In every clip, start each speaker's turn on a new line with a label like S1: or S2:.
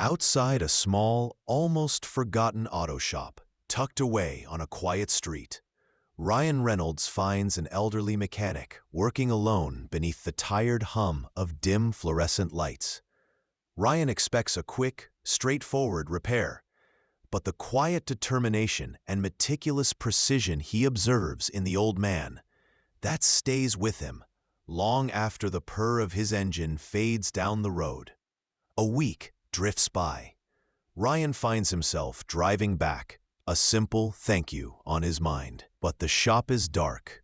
S1: Outside a small, almost forgotten auto shop, tucked away on a quiet street, Ryan Reynolds finds an elderly mechanic working alone beneath the tired hum of dim fluorescent lights. Ryan expects a quick, straightforward repair, but the quiet determination and meticulous precision he observes in the old man, that stays with him long after the purr of his engine fades down the road. A week drifts by. Ryan finds himself driving back, a simple thank you on his mind. But the shop is dark,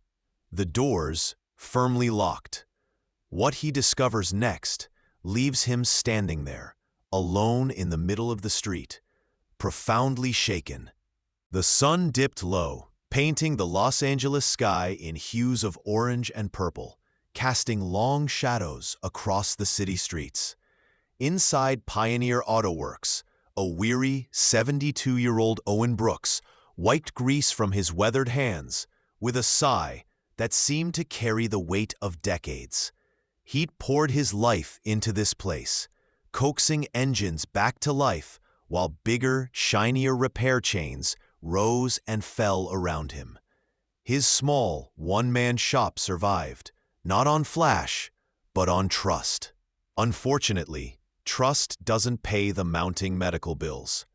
S1: the doors firmly locked. What he discovers next leaves him standing there, alone in the middle of the street, profoundly shaken. The sun dipped low, painting the Los Angeles sky in hues of orange and purple, casting long shadows across the city streets. Inside Pioneer Auto Works, a weary 72-year-old Owen Brooks wiped grease from his weathered hands with a sigh that seemed to carry the weight of decades. He'd poured his life into this place, coaxing engines back to life while bigger, shinier repair chains rose and fell around him. His small, one-man shop survived, not on flash, but on trust. Unfortunately, trust doesn't pay the mounting medical bills.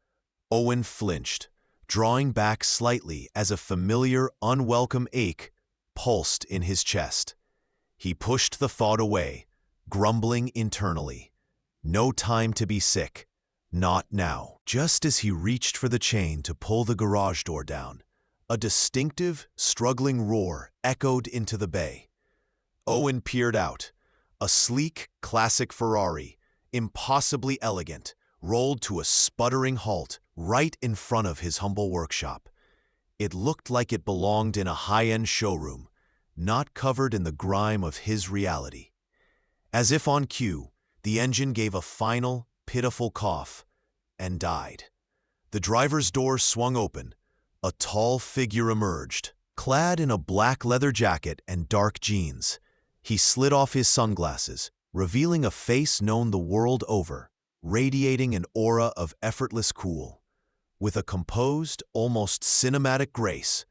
S1: Owen flinched, drawing back slightly as a familiar, unwelcome ache pulsed in his chest. He pushed the thought away, grumbling internally. No time to be sick. Not now. Just as he reached for the chain to pull the garage door down, a distinctive, struggling roar echoed into the bay. Owen peered out. A sleek, classic Ferrari, impossibly elegant, rolled to a sputtering halt right in front of his humble workshop. It looked like it belonged in a high-end showroom, not covered in the grime of his reality. As if on cue, the engine gave a final, pitiful cough and died. The driver's door swung open. A tall figure emerged, clad in a black leather jacket and dark jeans. He slid off his sunglasses, revealing a face known the world over, radiating an aura of effortless cool. With a composed, almost cinematic grace,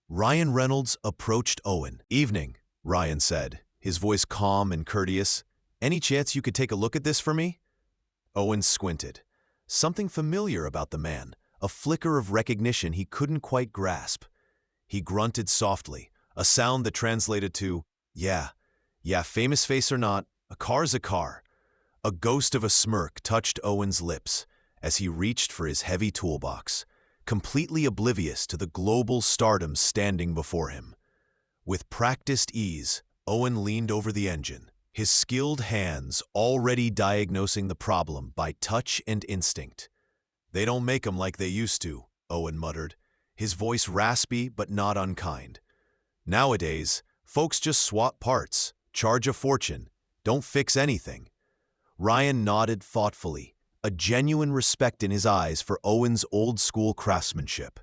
S1: Ryan Reynolds approached Owen. "Evening," Ryan said, his voice calm and courteous. "Any chance you could take a look at this for me?" Owen squinted. Something familiar about the man, a flicker of recognition he couldn't quite grasp. He grunted softly, a sound that translated to, Yeah, famous face or not, a car's a car." A ghost of a smirk touched Owen's lips as he reached for his heavy toolbox, completely oblivious to the global stardom standing before him. With practiced ease, Owen leaned over the engine, his skilled hands already diagnosing the problem by touch and instinct. "They don't make 'em like they used to," Owen muttered, his voice raspy but not unkind. "Nowadays, folks just swap parts, charge a fortune, don't fix anything." Ryan nodded thoughtfully, a genuine respect in his eyes for Owen's old-school craftsmanship.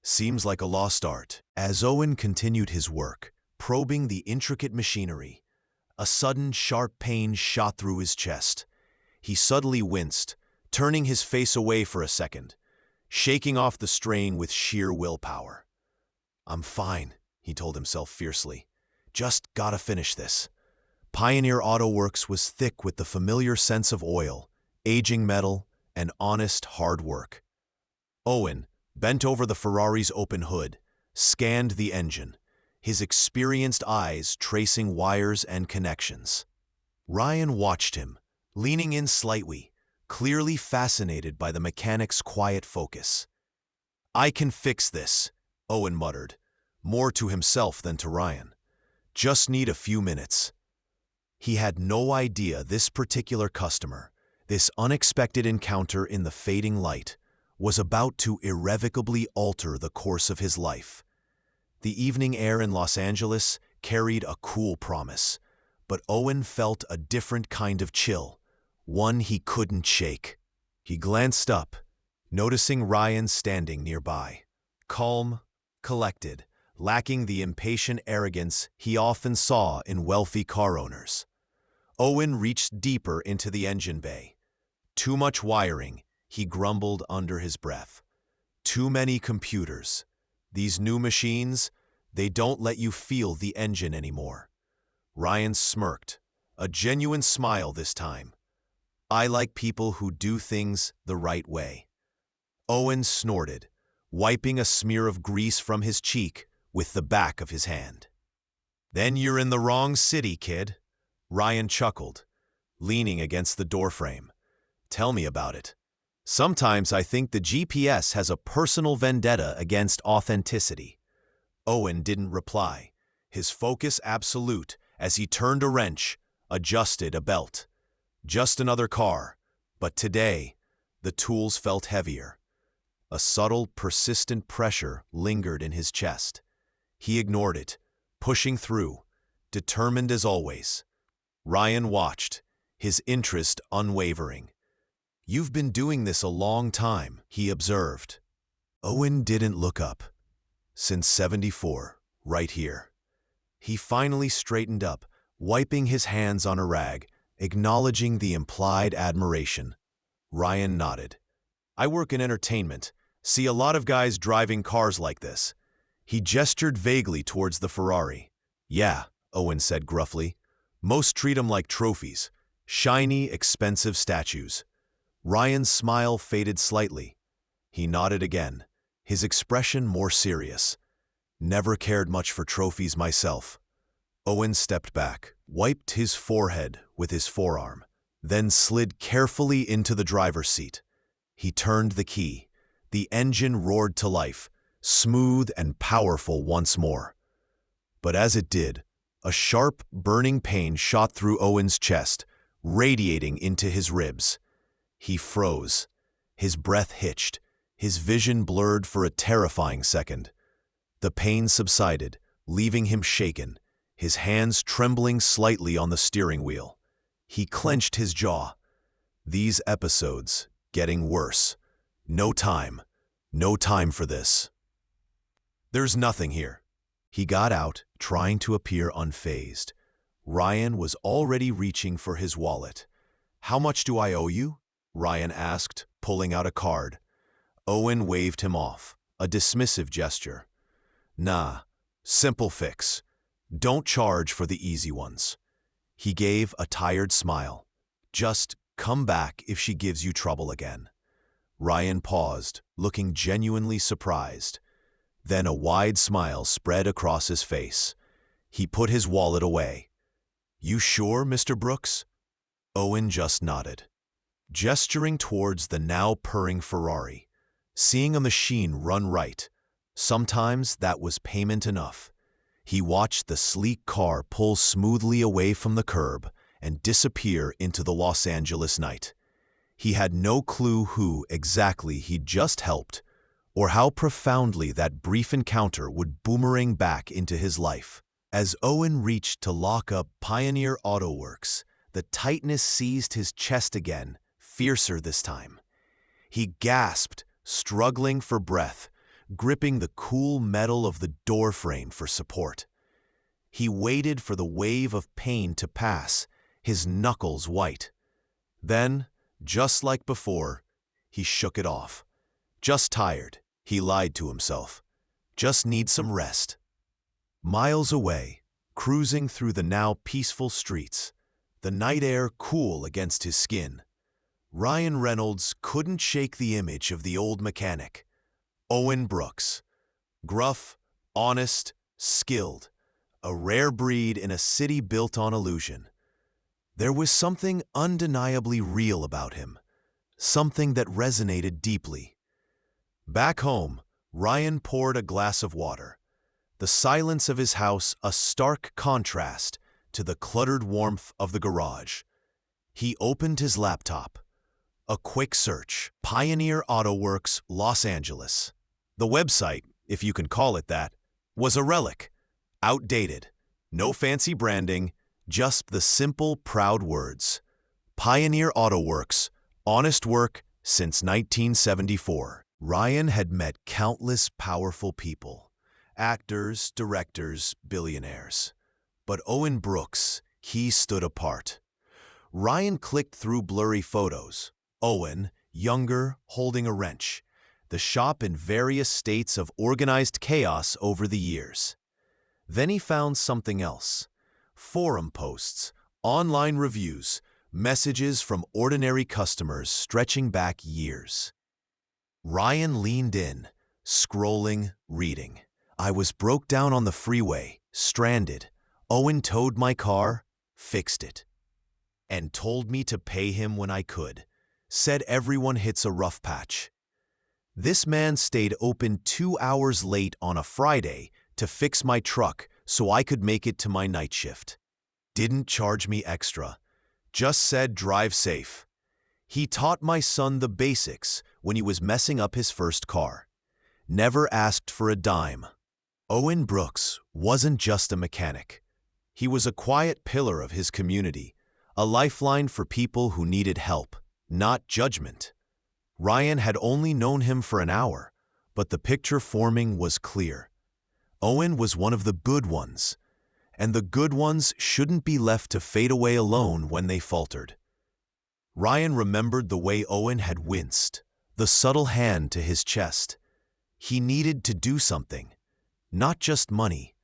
S1: "Seems like a lost art." As Owen continued his work, probing the intricate machinery, a sudden sharp pain shot through his chest. He suddenly winced, turning his face away for a second, shaking off the strain with sheer willpower. "I'm fine," he told himself fiercely. "Just gotta finish this." Pioneer Auto Works was thick with the familiar sense of oil, aging metal, and honest hard work. Owen, bent over the Ferrari's open hood, scanned the engine, his experienced eyes tracing wires and connections. Ryan watched him, leaning in slightly, clearly fascinated by the mechanic's quiet focus. "I can fix this," Owen muttered, more to himself than to Ryan. "Just need a few minutes." He had no idea this particular customer, this unexpected encounter in the fading light, was about to irrevocably alter the course of his life. The evening air in Los Angeles carried a cool promise, but Owen felt a different kind of chill, one he couldn't shake. He glanced up, noticing Ryan standing nearby, calm, collected, lacking the impatient arrogance he often saw in wealthy car owners. Owen reached deeper into the engine bay, Too much wiring, he grumbled under his breath. Too many computers. These new machines, they don't let you feel the engine anymore. Ryan smirked, a genuine smile this time. I like people who do things the right way. Owen snorted, wiping a smear of grease from his cheek with the back of his hand. Then you're in the wrong city, kid. Ryan chuckled, leaning against the doorframe. Tell me about it. Sometimes I think the GPS has a personal vendetta against authenticity. Owen didn't reply, his focus absolute as he turned a wrench, adjusted a belt. Just another car, but today, the tools felt heavier. A subtle, persistent pressure lingered in his chest. He ignored it, pushing through, determined as always. Ryan watched, his interest unwavering. You've been doing this a long time, he observed. Owen didn't look up. Since '74, right here. He finally straightened up, wiping his hands on a rag, acknowledging the implied admiration. Ryan nodded. I work in entertainment, see a lot of guys driving cars like this. He gestured vaguely towards the Ferrari. Yeah, Owen said gruffly. Most treat 'em like trophies, shiny, expensive statues. Ryan's smile faded slightly. He nodded again, his expression more serious. Never cared much for trophies myself. Owen stepped back, wiped his forehead with his forearm, then slid carefully into the driver's seat. He turned the key. The engine roared to life, smooth and powerful once more. But as it did, a sharp, burning pain shot through Owen's chest, radiating into his ribs. He froze. His breath hitched, his vision blurred for a terrifying second. The pain subsided, leaving him shaken, his hands trembling slightly on the steering wheel. He clenched his jaw. These episodes, getting worse. No time for this. There's nothing here. He got out, trying to appear unfazed. Ryan was already reaching for his wallet. How much do I owe you? Ryan asked, pulling out a card. Owen waved him off, a dismissive gesture. Nah, simple fix. Don't charge for the easy ones. He gave a tired smile. Just come back if she gives you trouble again. Ryan paused, looking genuinely surprised. Then a wide smile spread across his face. He put his wallet away. You sure, Mr. Brooks? Owen just nodded, gesturing towards the now purring Ferrari. Seeing a machine run right, sometimes that was payment enough. He watched the sleek car pull smoothly away from the curb and disappear into the Los Angeles night. He had no clue who exactly he'd just helped, or how profoundly that brief encounter would boomerang back into his life. As Owen reached to lock up Pioneer Auto Works, the tightness seized his chest again, fiercer this time. He gasped, struggling for breath, gripping the cool metal of the doorframe for support. He waited for the wave of pain to pass, his knuckles white. Then, just like before, he shook it off. Just tired, he lied to himself. Just need some rest. Miles away, cruising through the now peaceful streets, the night air cool against his skin, Ryan Reynolds couldn't shake the image of the old mechanic, Owen Brooks. Gruff, honest, skilled, a rare breed in a city built on illusion. There was something undeniably real about him, something that resonated deeply. Back home, Ryan poured a glass of water, the silence of his house a stark contrast to the cluttered warmth of the garage. He opened his laptop. A quick search, Pioneer Auto Works, Los Angeles. The website, if you can call it that, was a relic, outdated, no fancy branding, just the simple, proud words. Pioneer Auto Works, honest work since 1974. Ryan had met countless powerful people, actors, directors, billionaires. But Owen Brooks, he stood apart. Ryan clicked through blurry photos, Owen, younger, holding a wrench. The shop in various states of organized chaos over the years. Then he found something else. Forum posts, online reviews, messages from ordinary customers stretching back years. Ryan leaned in, scrolling, reading. I was broke down on the freeway, stranded. Owen towed my car, fixed it, and told me to pay him when I could. Said everyone hits a rough patch. This man stayed open 2 hours late on a Friday to fix my truck so I could make it to my night shift. Didn't charge me extra. Just said drive safe. He taught my son the basics when he was messing up his first car. Never asked for a dime. Owen Brooks wasn't just a mechanic. He was a quiet pillar of his community, a lifeline for people who needed help, not judgment. Ryan had only known him for an hour, but the picture forming was clear. Owen was one of the good ones, and the good ones shouldn't be left to fade away alone when they faltered. Ryan remembered the way Owen had winced, the subtle hand to his chest. He needed to do something, not just money.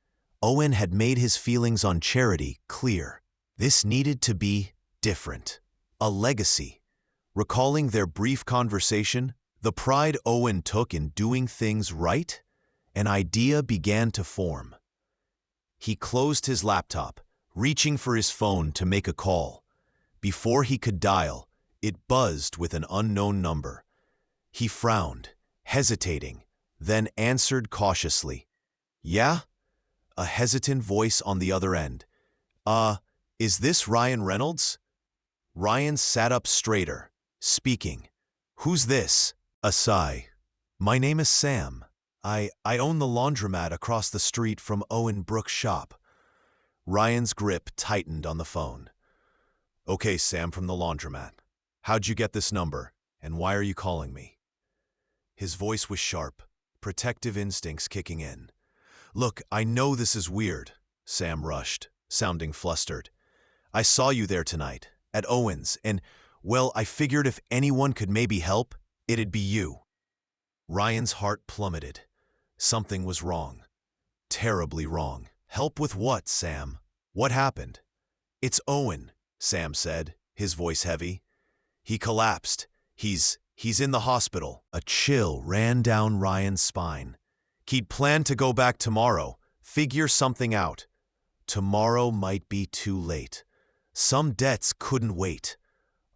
S1: Owen had made his feelings on charity clear. This needed to be different, a legacy. Recalling their brief conversation, the pride Owen took in doing things right, an idea began to form. He closed his laptop, reaching for his phone to make a call. Before he could dial, it buzzed with an unknown number. He frowned, hesitating, then answered cautiously. "Yeah?" A hesitant voice on the other end. Is this Ryan Reynolds?" Ryan sat up straighter, speaking. "Who's this?" A sigh. "My name is Sam. I own the laundromat across the street from Owen Brooks' shop." Ryan's grip tightened on the phone. "Okay, Sam from the laundromat. How'd you get this number, and why are you calling me?" His voice was sharp, protective instincts kicking in. "Look, I know this is weird," Sam rushed, sounding flustered. "I saw you there tonight, at Owen's, and, well, I figured if anyone could maybe help, it'd be you." Ryan's heart plummeted. Something was wrong. Terribly wrong. "Help with what, Sam? What happened?" "It's Owen," Sam said, his voice heavy. "He collapsed. He's in the hospital." A chill ran down Ryan's spine. He'd planned to go back tomorrow, figure something out. Tomorrow might be too late. Some debts couldn't wait.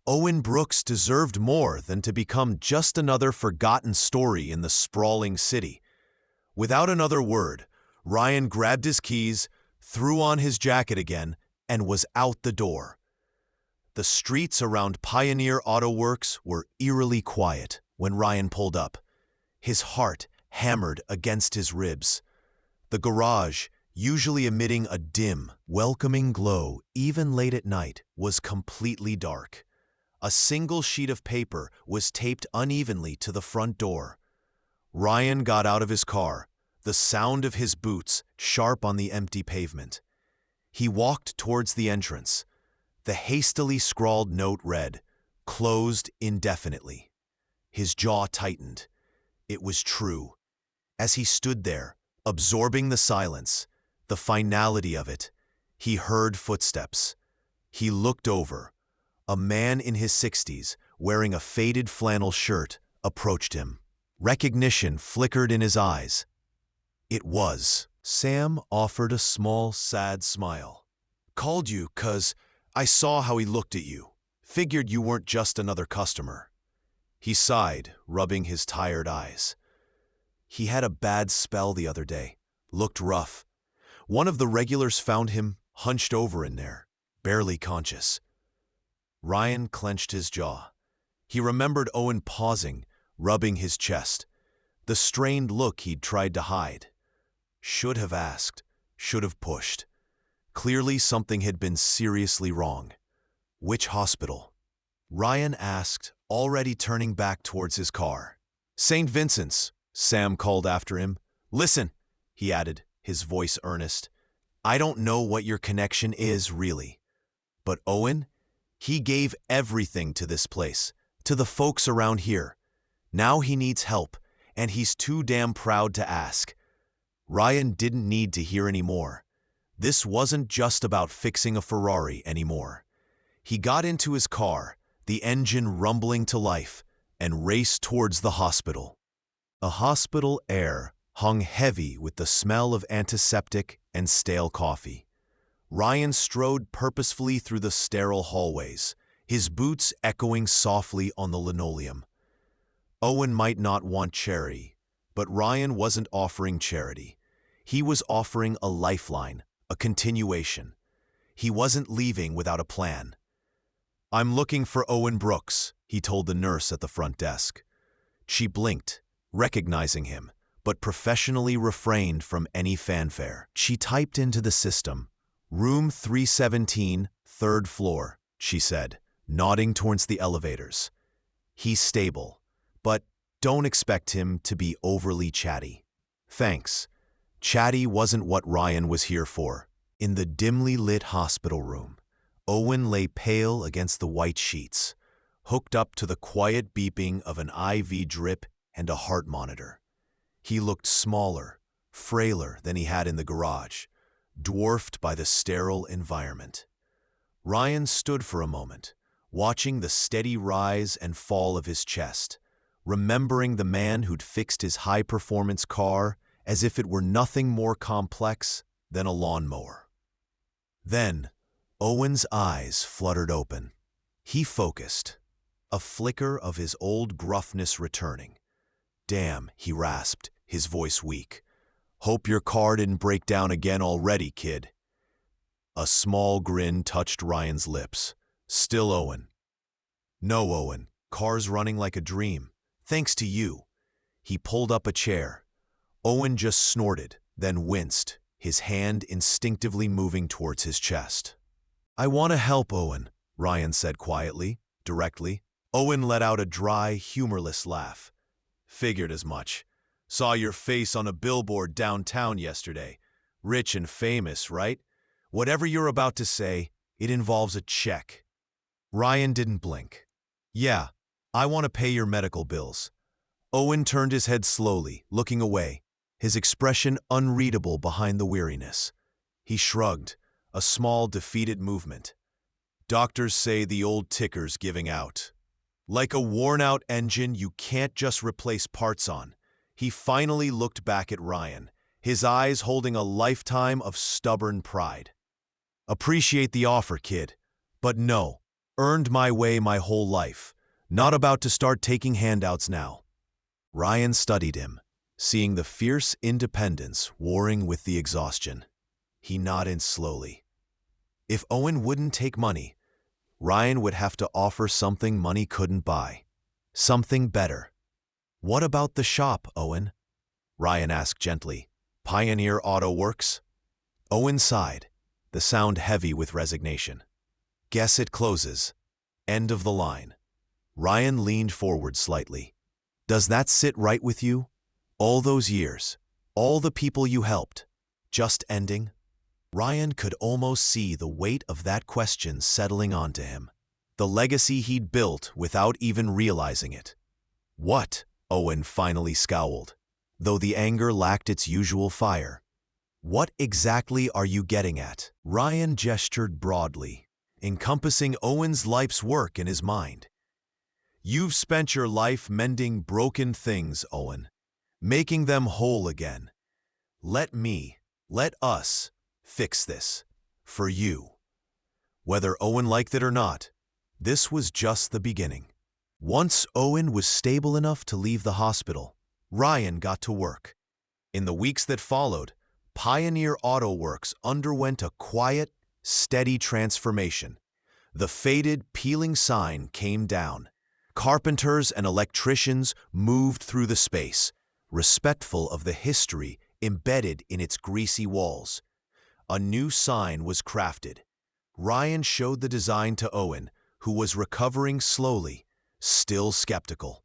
S1: Owen Brooks deserved more than to become just another forgotten story in the sprawling city. Without another word, Ryan grabbed his keys, threw on his jacket again, and was out the door. The streets around Pioneer Auto Works were eerily quiet when Ryan pulled up. His heart hammered against his ribs. The garage, usually emitting a dim, welcoming glow even late at night, was completely dark. A single sheet of paper was taped unevenly to the front door. Ryan got out of his car, the sound of his boots sharp on the empty pavement. He walked towards the entrance. The hastily scrawled note read, "Closed indefinitely." His jaw tightened. It was true. As he stood there, absorbing the silence, the finality of it, he heard footsteps. He looked over. A man in his 60s, wearing a faded flannel shirt, approached him. Recognition flickered in his eyes. It was. Sam offered a small, sad smile. "Called you 'cause I saw how he looked at you. Figured you weren't just another customer." He sighed, rubbing his tired eyes. He had a bad spell the other day. Looked rough. One of the regulars found him hunched over in there, barely conscious. Ryan clenched his jaw. He remembered Owen pausing, rubbing his chest. The strained look he'd tried to hide. Should have asked. Should have pushed. Clearly something had been seriously wrong. Which hospital? Ryan asked, already turning back towards his car. "St. Vincent's," Sam called after him. "Listen," he added, his voice earnest. "I don't know what your connection is, really. But Owen, he gave everything to this place. to the folks around here. Now he needs help, and he's too damn proud to ask. Ryan didn't need to hear any more. This wasn't just about fixing a Ferrari anymore. He got into his car, the engine rumbling to life, and raced towards the hospital. The hospital air hung heavy with the smell of antiseptic and stale coffee. Ryan strode purposefully through the sterile hallways, his boots echoing softly on the linoleum. Owen might not want charity, but Ryan wasn't offering charity. He was offering a lifeline, a continuation. He wasn't leaving without a plan. "I'm looking for Owen Brooks," he told the nurse at the front desk. She blinked, recognizing him, but professionally refrained from any fanfare. She typed into the system, "Room 317, third floor," she said, nodding towards the elevators. "He's stable, but don't expect him to be overly chatty." Thanks. Chatty wasn't what Ryan was here for. In the dimly lit hospital room, Owen lay pale against the white sheets, hooked up to the quiet beeping of an IV drip and a heart monitor. He looked smaller, frailer than he had in the garage, dwarfed by the sterile environment. Ryan stood for a moment, watching the steady rise and fall of his chest, remembering the man who'd fixed his high-performance car as if it were nothing more complex than a lawnmower. Then, Owen's eyes fluttered open. He focused, a flicker of his old gruffness returning. "Damn," he rasped, his voice weak. "Hope your car didn't break down again already, kid." A small grin touched Ryan's lips. "Still Owen." "No, Owen. Car's running like a dream. Thanks to you." He pulled up a chair. Owen just snorted, then winced, his hand instinctively moving towards his chest. "I want to help, Owen," Ryan said quietly, directly. Owen let out a dry, humorless laugh. "Figured as much. Saw your face on a billboard downtown yesterday. Rich and famous, right? Whatever you're about to say, it involves a check." Ryan didn't blink. "Yeah, I want to pay your medical bills." Owen turned his head slowly, looking away, his expression unreadable behind the weariness. He shrugged, a small, defeated movement. "Doctors say the old ticker's giving out. Like a worn-out engine you can't just replace parts on." He finally looked back at Ryan, his eyes holding a lifetime of stubborn pride. "Appreciate the offer, kid. But no, earned my way my whole life. Not about to start taking handouts now." Ryan studied him, seeing the fierce independence warring with the exhaustion. He nodded slowly. If Owen wouldn't take money, Ryan would have to offer something money couldn't buy. Something better. "What about the shop, Owen?" Ryan asked gently. "Pioneer Auto Works?" Owen sighed, the sound heavy with resignation. "Guess it closes. End of the line." Ryan leaned forward slightly. "Does that sit right with you? All those years, all the people you helped, just ending?" Ryan could almost see the weight of that question settling onto him, the legacy he'd built without even realizing it. "What?" Owen finally scowled, though the anger lacked its usual fire. "What exactly are you getting at?" Ryan gestured broadly, encompassing Owen's life's work in his mind. "You've spent your life mending broken things, Owen, making them whole again. Let us, fix this. For you." Whether Owen liked it or not, this was just the beginning. Once Owen was stable enough to leave the hospital, Ryan got to work. In the weeks that followed, Pioneer Auto Works underwent a quiet, steady transformation. The faded, peeling sign came down. Carpenters and electricians moved through the space, respectful of the history embedded in its greasy walls. A new sign was crafted. Ryan showed the design to Owen, who was recovering slowly, still skeptical.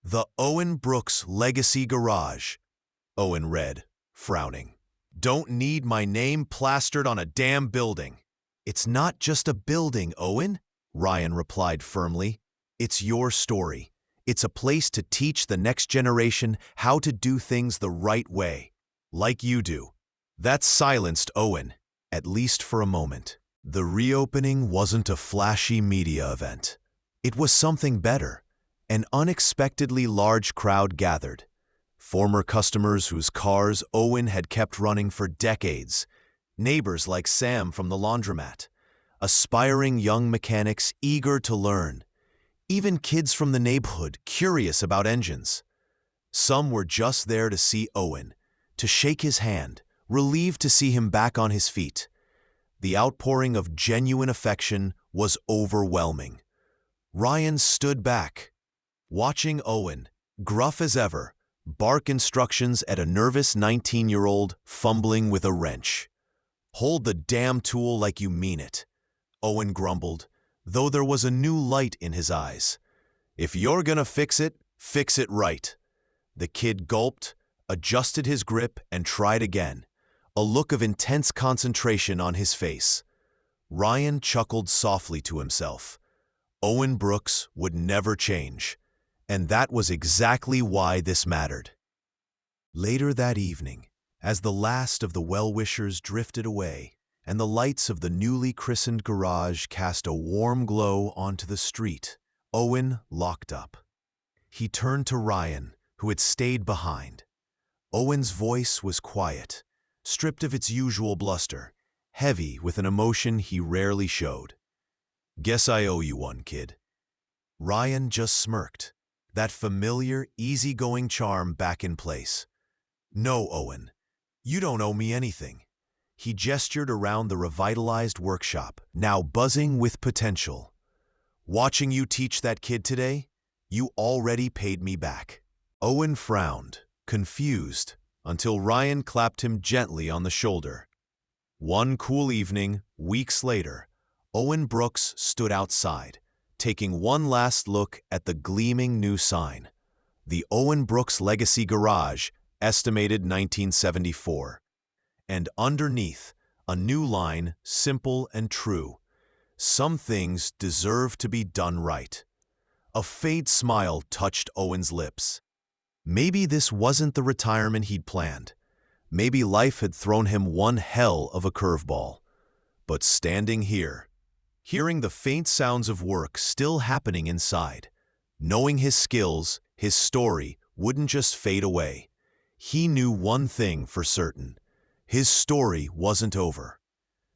S1: "The Owen Brooks Legacy Garage," Owen read, frowning. "Don't need my name plastered on a damn building." "It's not just a building, Owen," Ryan replied firmly. It's your story. It's a place to teach the next generation how to do things the right way, like you do. That silenced Owen, at least for a moment. The reopening wasn't a flashy media event. It was something better. An unexpectedly large crowd gathered. Former customers whose cars Owen had kept running for decades. Neighbors like Sam from the laundromat. Aspiring young mechanics eager to learn. Even kids from the neighborhood curious about engines. Some were just there to see Owen, to shake his hand, relieved to see him back on his feet. The outpouring of genuine affection was overwhelming. Ryan stood back, watching Owen, gruff as ever, bark instructions at a nervous 19-year-old fumbling with a wrench. "Hold the damn tool like you mean it," Owen grumbled, though there was a new light in his eyes. "If you're gonna fix it right." The kid gulped, adjusted his grip, and tried again, a look of intense concentration on his face. Ryan chuckled softly to himself. Owen Brooks would never change, and that was exactly why this mattered. Later that evening, as the last of the well-wishers drifted away, and the lights of the newly christened garage cast a warm glow onto the street, Owen locked up. He turned to Ryan, who had stayed behind. Owen's voice was quiet, stripped of its usual bluster, heavy with an emotion he rarely showed. "Guess I owe you one, kid." Ryan just smirked, that familiar, easygoing charm back in place. "No, Owen, you don't owe me anything." He gestured around the revitalized workshop, now buzzing with potential. "Watching you teach that kid today, you already paid me back." Owen frowned, confused, until Ryan clapped him gently on the shoulder. One cool evening, weeks later, Owen Brooks stood outside, taking one last look at the gleaming new sign. The Owen Brooks Legacy Garage, estimated 1974. And underneath, a new line, simple and true. "Some things deserve to be done right." A faint smile touched Owen's lips. Maybe this wasn't the retirement he'd planned. Maybe life had thrown him one hell of a curveball. But standing here, hearing the faint sounds of work still happening inside, knowing his skills, his story wouldn't just fade away. He knew one thing for certain. His story wasn't over.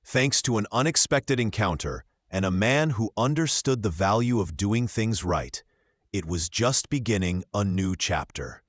S1: Thanks to an unexpected encounter and a man who understood the value of doing things right, it was just beginning a new chapter.